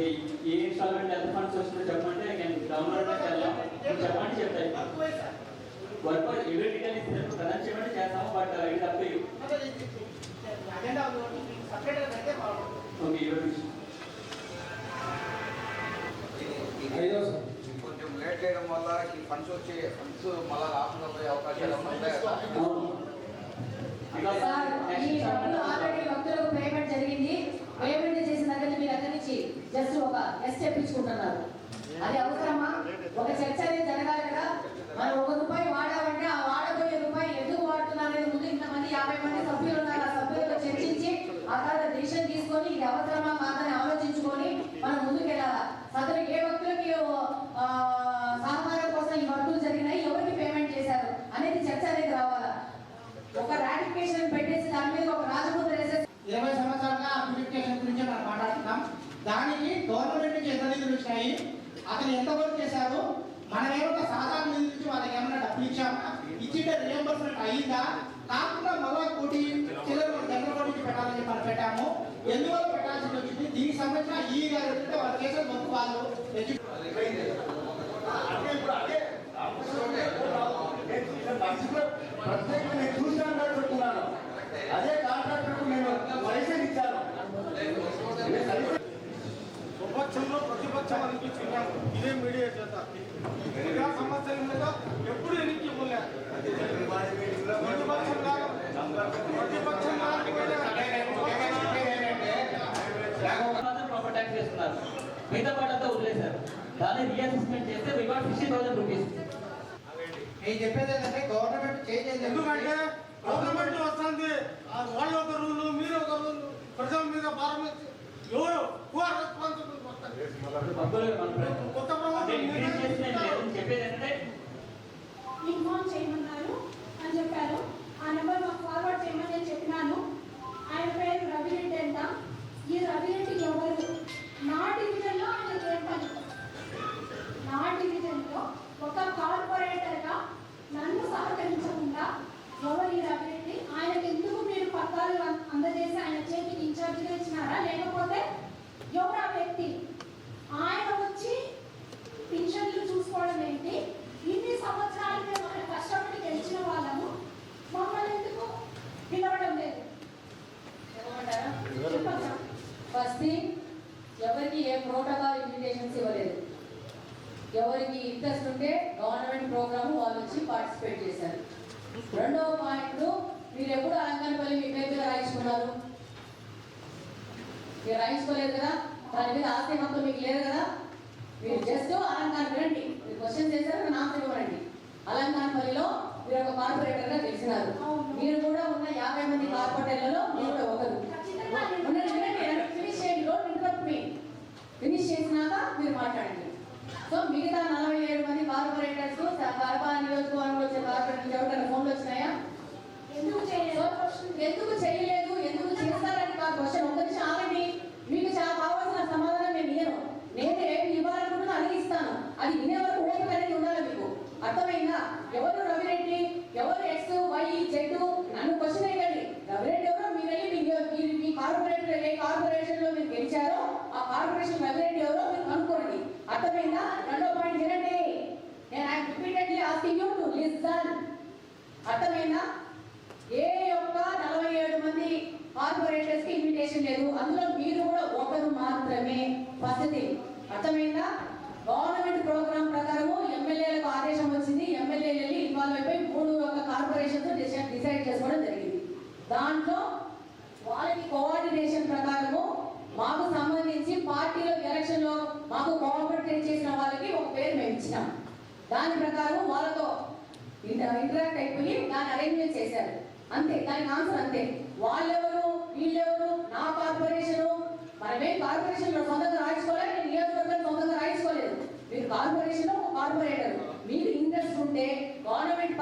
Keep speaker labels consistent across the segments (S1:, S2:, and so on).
S1: ఏ instalment ఎంత funds వస్తుందో చెప్పంటే నేను డౌన్లోడ్ చెప్పండి చెప్తాయి వర్క్ ఎవరి డీటెయిల్ ఇస్తారు ప్రధాన చేయమంటే చేస్తాము బట్ ఇది అప్ యూ ఓకే
S2: కొంచెం లేట్ చేయడం వల్ల ఈ ఫండ్స్ మళ్ళీ రాకుండా పోయే అవకాశాలు ఉన్నాయి.
S3: భక్తులకు పేమెంట్ జరిగింది. పేమెంట్ చేసిన దగ్గర మీరు అక్కడి నుంచి జస్ట్ ఒక ఎస్ చెప్పించుకుంటున్నారు. అది అవసరమా? ఒక చర్చ అనేది జరగాలి కదా. మనం ₹1 వాడామంటే ఆ వాడబోయే రూపాయి ఎందుకు వాడుతున్నారు అనేది ముందు ఇంతమంది 50 మంది సభ్యులు ఉన్నారు. ఆ సభ్యులతో చర్చించి ఆ తర్వాత డిసిషన్ తీసుకొని ఇది అవసరమా కాదని ఆలోచించుకొని మనం ముందుకు వెళ్ళాలా. సదరు ఏ భక్తులకి సహకారం కోసం ఈ వర్కులు జరిగినాయి, ఎవరికి పేమెంట్ చేశారు అనేది చర్చ అనేది రావాలా. ఒక రాటిఫికేషన్ పెట్టేసి దాని మీద ఒక రాజముద్ర వేసేసి
S4: 20 సంవత్సరాలుగా అప్లికేషన్ గురించి మనం మాట్లాడుతున్నాం. దానికి గవర్నమెంట్ నుంచి ఎంత నిధులు వచ్చినాయి, అతను ఎంత వర్క్ చేశారు, మనం ఏమైనా సాధారణ నిధుల నుంచి వాళ్ళకి ఏమైనా డబ్బులు ఇచ్చామా, ఇచ్చింటే రియంబర్స్మెంట్ అయ్యిందా, కాకుండా మళ్ళా కోటి చిల్లర దగ్గర నుంచి పెట్టాలని మనం పెట్టాము. ఎందువల్ల పెట్టాల్సి వచ్చింది, దీనికి సంబంధించిన ఈ గారు వాళ్ళ కేసులు మొత్తం వాళ్ళు
S5: ప్రత్యేకంగా చూసాను పెట్టుకున్నాను. అదే కాంట్రాక్టర్ నేను లైసెన్స్ ఇచ్చాను.
S6: విపక్షంలో ప్రతిపక్షం అనిపించుకున్నాము. ఇదే మీడియా చేత ప్రజా సమస్యల మీద ఎప్పుడు ఎన్నిక ఇవ్వలేదు.
S1: ప్రాపర్ ట్యాక్స్ చేస్తున్నారు, మిగతా పాటంతా వదిలేశారు. దాన్ని రీఅసెస్మెంట్ చేస్తే రివార్డ్ ₹50,000.
S4: నేను చెప్పేది ఏంటంటే గవర్నమెంట్ చేంజ్
S6: ఎందుకంటే గవర్నమెంట్ వస్తుంది, వాళ్ళు ఒక రూలు మీరు ఒక రూలు, ప్రజల మీద భారం వేసి ఎవరు రెస్పాన్సిబుల్ కొత్త
S7: ఇన్ఫార్మ్ చేయమన్నారు అని చెప్పారు. ఆ నెంబర్ మాకు ఫార్వర్డ్ చేయమని నేను చెప్పినాను. ఆయన పేరు రవిరెడ్డి అంట. ఈ రవిరెడ్డి ఎవరు? నా డివిజన్లో ఆయనకి ఏం పని? నా డివిజన్లో ఒక కార్పొరేటర్గా నన్ను సహకరించకుండా ఎవరు ఈ రవిరెడ్డి? ఆయనకి ఎందుకు మీరు పత్రాలు అందజేసి ఆయన చేతికి ఇన్ఛార్జిగా ఇచ్చినారా, లేకపోతే ఎవరు ఆ వ్యక్తి? ఆయన వచ్చి పింఛన్లు చూసుకోవడం ఏంటి? ఇన్ని సంవత్సరాలు మేము ఆయన కష్టపడి గెలిచిన వాళ్ళము, మమ్మల్ని ఎందుకు పిలవడం లేదు?
S3: ఫస్ట్ థింగ్, ఎవరికి ఏ ప్రోటోకాల్ ఇన్విటేషన్స్ ఇవ్వలేదు. ఎవరికి ఇంట్రెస్ట్ ఉంటే గవర్నమెంట్ ప్రోగ్రామ్ వాళ్ళు వచ్చి పార్టిసిపేట్ చేశారు. రెండవ పాయింట్, మీరు ఎప్పుడు అలంకారపల్లి మీ పేరు మీద రాయించుకున్నారు? మీరు రాయించుకోలేదు కదా, దాని మీద ఆస్తి హక్కు మీకు లేదు కదా. మీరు జస్ట్ అలంకారం వినండి, మీరు క్వశ్చన్ చేశారు, నేను ఆన్సర్ ఇవ్వండి. అలంకారపల్లిలో మీరు ఒక కార్పొరేటర్గా గెలిచినారు. మీరు కూడా ఉన్న 50 మంది కార్పొరేటర్లలో మీరు కూడా ఒకరు. ఫినిష్ చేయండి, డోంట్ ఇంటరప్ట్ మీ. ఫినిష్ చేసినాక మీరు మాట్లాడండి. సో మిగతా 47 మంది కార్పొరేటర్స్ కడప నియోజకవర్గంలో వచ్చే కార్పొరేటర్స్ ఎవరికైనా ఫోన్లు వచ్చినాయా? ఎందుకు చేయలేదు, ఎందుకు చేస్తారని కాదు క్వశ్చన్. ఒక నిమిషం ఆగండి, మీకు చాలా కావాల్సిన సమాధానం నేను ఇయ్యను. నేను ఏమి ఇవ్వాలనుకుంటున్నా అది ఇస్తాను. అది వినే వరకు ఓపిక అనేది ఉండాలి మీకు. అర్థమైందా? ఎవరు రవిరెడ్డి, ఎవరు X Y Z, నన్ను క్వశ్చన్ అయ్యండి. రవిరెడ్డి ఎవరో మీరు వెళ్ళి మీ కార్పొరేటర్ ఏ కార్పొరేషన్ లో మీరు గెలిచారో ఆ కార్పొరేషన్ రవిరెడ్డి ఎవరో మీరు కనుక్కోండి. అర్థమైందా? రెండో పాయింట్ వినండి. నేను I repeatedly asking you to listen. అర్థమైందా? ఏ ఒక్క 47 మంది కార్పొరేటర్స్ కి ఇన్విటేషన్ లేదు. అందులో మీరు కూడా ఒకరు మాత్రమే. ఫస్ట్ అర్థమైందా? గవర్నమెంట్ ప్రోగ్రామ్ ప్రకారము ఎమ్మెల్యేలకు ఆదేశం వచ్చింది. ఎమ్మెల్యేలు ఇన్వాల్వ్ అయిపోయి 3 కార్పొరేషన్స్ డిసైడ్ చేసుకోవడం జరిగింది. దాంట్లో వాళ్ళకి కోఆర్డినేషన్ ప్రకారము మాకు సంబంధించి పార్టీలో ఎలక్షన్ లో మాకు కోఆపరేట్ చేసిన వాళ్ళకి ఒక పేరు మేము ఇచ్చినాం. దాని ప్రకారం వాళ్ళతో ఇంటరాక్ట్ అయిపోయి దాన్ని అరేంజ్మెంట్ చేశారు. అంతే, దానికి ఆన్సర్ అంతే. వాళ్ళెవరు వీళ్ళెవరు? నా కార్పొరేషను. మనమేం కార్పొరేషన్ సొంతంగా రాయించుకోలేదు, నేను నియోజకవర్గాన్ని సొంతంగా రాయించుకోలేదు. మీరు కార్పొరేషన్ కార్పొరేటర్, మీకు ఇంట్రెస్ట్ ఉంటే గవర్నమెంట్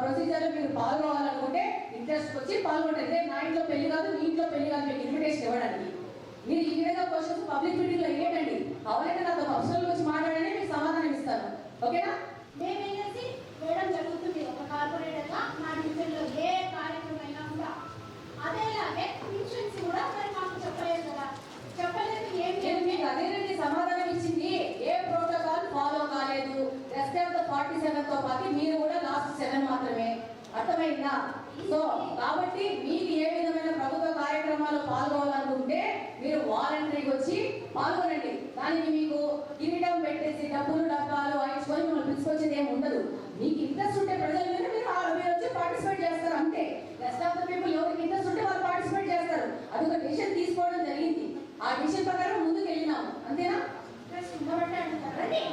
S3: ప్రొసీజర్ లో మీరు పాల్గొనాలనుకుంటే ఇంట్రెస్ట్ వచ్చి పాల్గొంటే నా ఇంట్లో పెళ్లి కాదు, మీ ఇంట్లో పెళ్లి కాదు మీకు ఇన్విటేషన్ ఇవ్వడానికి. మీరు ఈ విధంగా క్వశ్చన్స్ పబ్లిక్ మీటింగ్ లో ఏంటండి? అవైతే నాతో పర్సనల్ వచ్చి మాట్లాడని మీకు సమాధానం ఇస్తాను. ఓకేనా?
S7: మేమేసి వేయడం జరుగుతుంది ఒక కార్పొరేటర్ గా. నా డివిజన్ లో ఏ కార్యక్రమం అయినా కూడా అదేలాగే ఇన్సూరెన్స్ కూడా మరి మాకు చెప్పలేదు కదా. చెప్పలేదు. ఏం
S3: మీకు అదే రెస్ట్ ఆఫ్ ద 47 తో పాటు మీరు కూడా లాస్ట్ 7 మాత్రమే. అర్థమైందా? సో కాబట్టి మీకు ఏ విధమైన ప్రభుత్వ కార్యక్రమాలు పాల్గొనాలనుకుంటే మీరు వాలంటరీకి వచ్చి పాల్గొనండి. దానికి మీకు కిరీటం పెట్టేసి డబ్బాలు ఇచ్చుకొని మిమ్మల్ని పిలుచుకొచ్చేది ఏమి ఉండదు. మీకు ఇంట్రెస్ట్ ఉంటే ప్రజల మీద మీరు వచ్చి పార్టిసిపేట్ చేస్తారు అంతే. రెస్ట్ ఆఫ్ ద పీపుల్ ఎవరికి ఇంట్రెస్ట్ ఉంటే వాళ్ళు పార్టిసిపేట్ చేస్తారు. అది ఒక డిసిషన్ తీసుకోవడం జరిగింది. ఆ డిసిషన్ ప్రకారం ముందుకు వెళ్ళినాము. అంతేనా?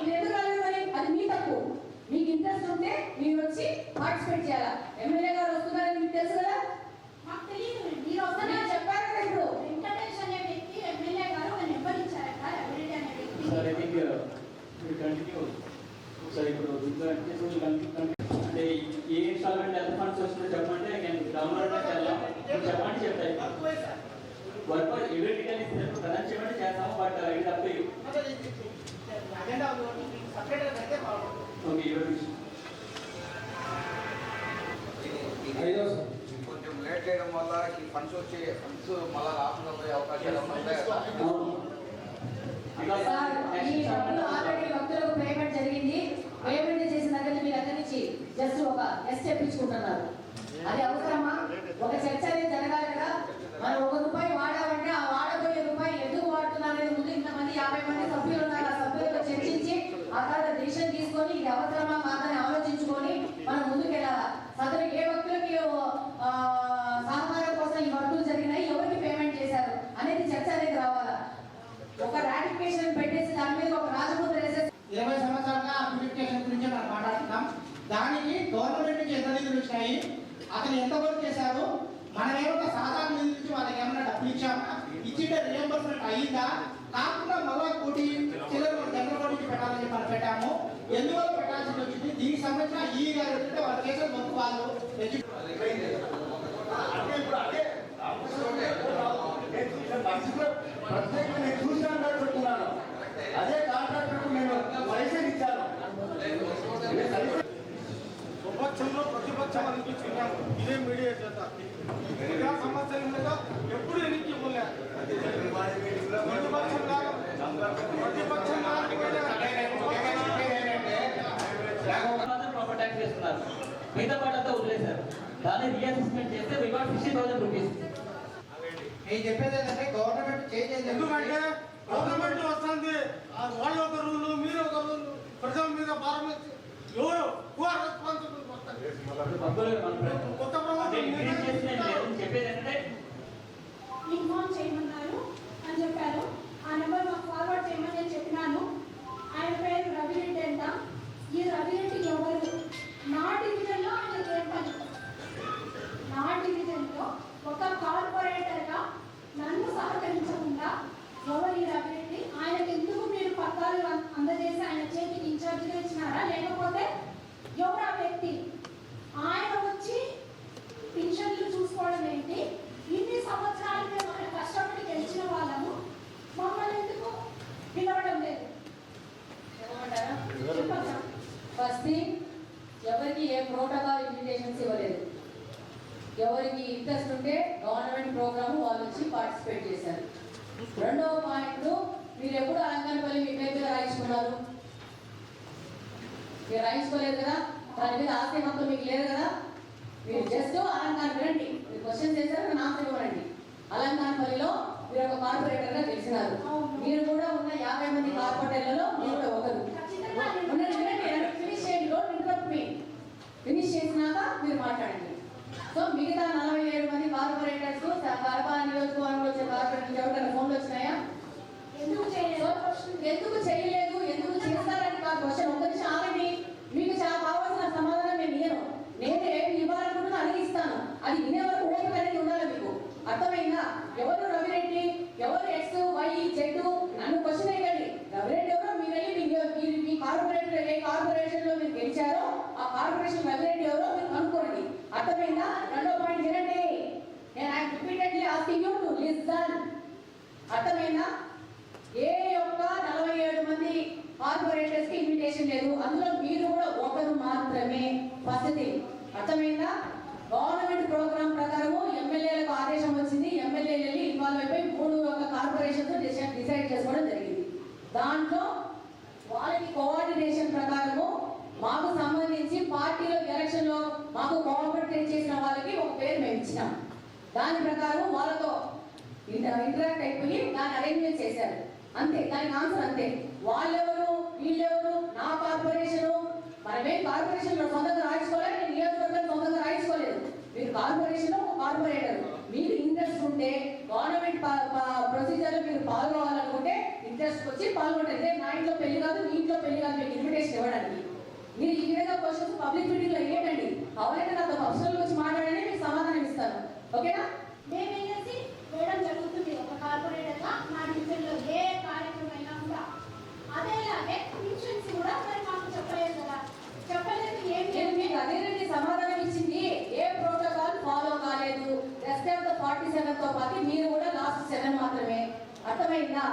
S3: మీరు ఎందుకు రాలేదు మరి? అది మీ తప్పు. మీకు ఇంట్రెస్ట్ ఉంటే మీరు వచ్చి పార్టిసిపేట్ చేయాలా. ఎమ్మెల్యే గారు వస్తున్నారని మీకు తెలుసు కదా?
S7: మాకు తెలియదు. మీరు వస్తారని
S3: చెప్పారు కదా. ఇప్పుడు
S7: వెంకటేష్ అనే వ్యక్తి ఎమ్మెల్యే గారు ఒక నెంబర్ ఇచ్చారట. ఎవరైతే అనే వ్యక్తి
S1: సార్ ఐ థింక్ మీరు కంటిన్యూ సార్. ఇప్పుడు అంటే ఏ ఇన్స్టాల్మెంట్ ఎంత ఫండ్స్ వస్తుందో చెప్పంటే డౌన్లోడ్ చెప్పండి చెప్తాయి. వర్క్ ఎవరి డీటెయిల్ ఇస్తున్నప్పుడు ప్రధాన చేయమంటే చేస్తాము. బట్ ఇది తప్ప ఓకే
S2: కొంచెం లేట్ చేయడం వల్ల ఈ ఫండ్స్ మళ్ళీ రాకుండా పోయే అవకాశాలు ఉంటాయి.
S3: సార్, ఈ డబ్బులు ఆల్రెడీ భక్తులకు పేమెంట్ జరిగింది. పేమెంట్ చేసిన దగ్గర మీరు అక్కడి నుంచి జస్ట్ ఒక ఎస్ చెప్పించుకుంటున్నారు. అది అవసరమా? ఒక చర్చ అనేది జరగాలి కదా. మనం ₹1 వాడామంటే ఆ వాడబోయే రూపాయి ఎందుకు వాడుతున్నారు అనేది ముందు ఇంతమంది 50 మంది సభ్యులు ఉన్నారు. ఆ సభ్యులతో చర్చించి ఆ తర్వాత డిసిషన్ తీసుకొని ఇది అవసరమా కాదని ఆలోచించుకొని మనం ముందుకు వెళ్ళాలా. అతను ఏ భక్తులకి సహకారం కోసం ఈ వర్కులు జరిగినాయి, ఎవరికి పేమెంట్ చేశారు అనేది చర్చ అనేది రావాలా. ఒక రాటిఫికేషన్ పెట్టేసి దాని మీద ఒక రాజముద్ర వేసేసి
S4: 20 సంవత్సరాలుగా ప్యూరిఫికేషన్ గురించి మనం మాట్లాడుతున్నాం. దానికి గవర్నమెంట్ నుంచి ఎంత నిధులు వచ్చినాయి, అతను ఎంత వర్క్ చేశారు, మనమేమో సాధారణ నిధుల నుంచి వాళ్ళకి ఏమైనా డబ్బులు ఇచ్చామా, ఇచ్చింటే రియంబర్స్మెంట్ అయ్యిందా, కాకుండా మళ్ళా కోటి చిల్లర జనరల్ నుంచి పెట్టాలని చెప్పి మనం పెట్టాము. ఎందువల్ల పెట్టాల్సి వచ్చింది, దీనికి సంబంధించిన ఈ గారు వాళ్ళు చేసే వర్క్ వాళ్ళు
S5: ప్రత్యేకంగా నేను చూసినాను కాబట్టి చెప్తున్నాను. అదే కాంట్రాక్టర్కు నేను లైసెన్స్ ఇచ్చాను.
S6: విపక్షంలో ప్రతిపక్షం అనిపించింది. ఇదే మీడియా చేత ప్రజా సమస్యల మీద ఎప్పుడు ఎన్నిక ఇవ్వలే.
S1: ప్రాపర్ ట్యాక్స్ చేస్తున్నారు. మిగతా పాటంతా వదిలేశారు. దాన్ని రీఅసెస్మెంట్ చేస్తే రివార్డ్ ₹50,000.
S4: నేను చెప్పేది ఏంటంటే గవర్నమెంట్ చేసేది
S6: ఎందుకంటే గవర్నమెంట్ వస్తుంది. వాళ్ళు ఒక రూలు, మీరు ఒక రూలు, ప్రజల మీద భారం వేసి ఎవరు రెస్పాన్సిబుల్ కొత్త ప్రభుత్వం
S1: చెప్పేది ఏంటంటే
S7: ఇన్ఫార్మ్ చేయమన్నారు అని చెప్పారు. ఆ నెంబర్ మాకు ఫార్వర్డ్ చేయమని నేను చెప్పినాను. ఆయన పేరు రవిరెడ్డి అంట. ఈ రవిరెడ్డి ఎవరు? నా డివిజన్లో ఆయనకి ఏం పని? నా డివిజన్లో ఒక కార్పొరేటర్గా నన్ను సహకరించకుండా ఎవరు ఈ రవిరెడ్డి? ఆయనకి ఎందుకు మీరు పత్రాలు అందజేసి ఆయన చేతికి ఇన్ఛార్జిగా ఇచ్చినారా? లేకపోతే ఎవరు ఆ వ్యక్తి? ఆయన వచ్చి పింఛన్లు చూసుకోవడం ఏంటి? ఇన్ని సంవత్సరాలు మేము ఆయన కష్టపడి గెలిచిన వాళ్ళము, మమ్మల్ని ఎందుకు పిలవడం లేదు? చెప్పండి.
S3: ఫస్ట్ థింగ్, ఎవరికి ఏ ప్రోటోకాల్ ఇన్విటేషన్స్ ఇవ్వలేదు. ఎవరికి ఇంట్రెస్ట్ ఉంటే గవర్నమెంట్ ప్రోగ్రామ్ వాళ్ళు వచ్చి పార్టిసిపేట్ చేశారు. రెండవ పాయింట్, మీరు ఎప్పుడు అలంకరణపల్లి మీ పేరు మీద రాయించుకున్నారు? మీరు రాయించుకోలేదు కదా. దాని మీద ఆస్తి హక్కు మీకు లేదు కదా. మీరు జస్ట్ అలంకారం వినండి. మీరు క్వశ్చన్ చేశారు, నాకు ఇవ్వండి. అలంకారపల్లిలో మీరు ఒక కార్పొరేటర్గా గెలిచినారు. మీరు కూడా ఉన్న 50 మంది కార్పొరేటర్లలో మీరు కూడా ఒకరు. ఫినిష్ చేయండి. Don't interrupt me. ఫినిష్ చేసినాక మీరు మాట్లాడండి. సో మిగతా 47 మంది కార్పొరేటర్స్ కడప నియోజకవర్గంలో వచ్చే కార్పొరేటర్స్ ఎవరికైనా ఫోన్లు వచ్చినాయా?
S7: ఎందుకు చేయలేదు?
S3: ఎందుకు చేయలేదు, ఎందుకు చేస్తారని కాదు క్వశ్చన్. ఒక నిమిషం ఆగండి. మీకు చాలా కావాల్సిన సమాధానం నేను ఇయ్యను. నేను ఏమి ఇవ్వాలనుకుంటున్నా అది ఇస్తాను. అది వినే వరకు ఓపిక అనేది ఉండాలి మీకు. అర్థమైందా? ఎవరు రవిరెడ్డి, ఎవరు X, Y, Z? నన్ను క్వశ్చన్ వేయకండి. రవిరెడ్డి ఎవరో మీరు వెళ్ళి మీ కార్పొరేటర్ ఏ కార్పొరేషన్ లో మీరు గెలిచారో ఆ కార్పొరేషన్ రవిరెడ్డి ఎవరో మీరు కనుక్కోండి. అర్థమైందా? రెండో పాయింట్ వినండి. నేను repeatedly asking you to listen. అర్థమైందా? ఏ ఒక్క 47 మంది కార్పొరేటర్స్ కి ఇన్విటేషన్ లేదు. అందులో మీరు కూడా ఒకరు మాత్రమే. ఫస్ట్ థింగ్ అర్థమైందా? గవర్నమెంట్ ప్రోగ్రామ్ ప్రకారము ఎమ్మెల్యేలకు ఆదేశం వచ్చింది. ఎమ్మెల్యేలు వెళ్ళి ఇన్వాల్వ్ అయిపోయి 3 కార్పొరేషన్స్ డిసైడ్ చేసుకోవడం జరిగింది. దాంట్లో వాళ్ళకి కోఆర్డినేషన్ ప్రకారము మాకు సంబంధించి పార్టీలో ఎలక్షన్ లో మాకు కోఆపరేట్ చేసిన వాళ్ళకి ఒక పేరు మేము ఇచ్చినాం. దాని ప్రకారం వాళ్ళతో ఇంటరాక్ట్ అయిపోయి దాన్ని అరేంజ్మెంట్ చేశారు అంతే. దానికి ఆన్సర్ అంతే. వాళ్ళెవరు వీళ్ళెవరు, నా కార్పొరేషను, మనమేం కార్పొరేషన్ లో సొంతంగా రాయించుకోలేదు, నేను నియోజకవర్గం సొంతంగా రాయించుకోలేదు. మీరు కార్పొరేషన్ ఒక కార్పొరేటర్, మీకు ఇంట్రెస్ట్ ఉంటే గవర్నమెంట్ ప్రొసీజర్ మీరు పాల్గొనాలనుకుంటే ఇంట్రెస్ట్ వచ్చి పాల్గొంటారు. ఇదే నా ఇంట్లో పెళ్లి కాదు, మీ ఇంట్లో పెళ్లి కాదు మీకు ఇన్విటేషన్ ఇవ్వడానికి. మీరు ఈ విధంగా క్వశ్చన్స్ పబ్లిక్ మీటింగ్ లో ఇవ్వండి. అవైతే నాతో పర్సనల్ వచ్చి మాట్లాడని మీకు సమాధానం ఇస్తాను. ఓకేనా?
S7: మేమేసి వేయడం జరుగుతుంది ఒక కార్పొరేటర్ గా మా డివిజన్ లో ఏ కార్యక్రమం అయినా కూడా. అదేలాగే పెన్షన్స్ కూడా మరి మాకు చెప్పలేదు కదా, చెప్పలేదు.
S3: నేను మీకు అదేనండి సమాధానం ఇచ్చింది. ఏ ప్రోటోకాల్ ఫాలో కాలేదు. రెస్ట్ ఆఫ్ ద 47 తో పాటు మీరు కూడా లాస్ట్ 7 మాత్రమే. అర్థమైందా?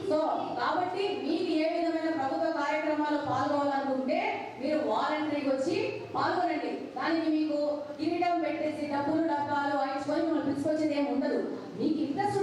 S3: సో కాబట్టి మీకు ఏ విధమైన ప్రభుత్వ కార్యక్రమాలు పాల్గొనాలనుకుంటే మీరు వాలంటరీకి వచ్చి పాల్గొనండి. దానికి మీకు కిరీటం పెట్టేసి డబ్బులు డబ్బాలు వాయించుకొని మిమ్మల్ని పిలుచుకొచ్చేది ఏమి ఉండదు. మీకు ఇంట్రెస్ట్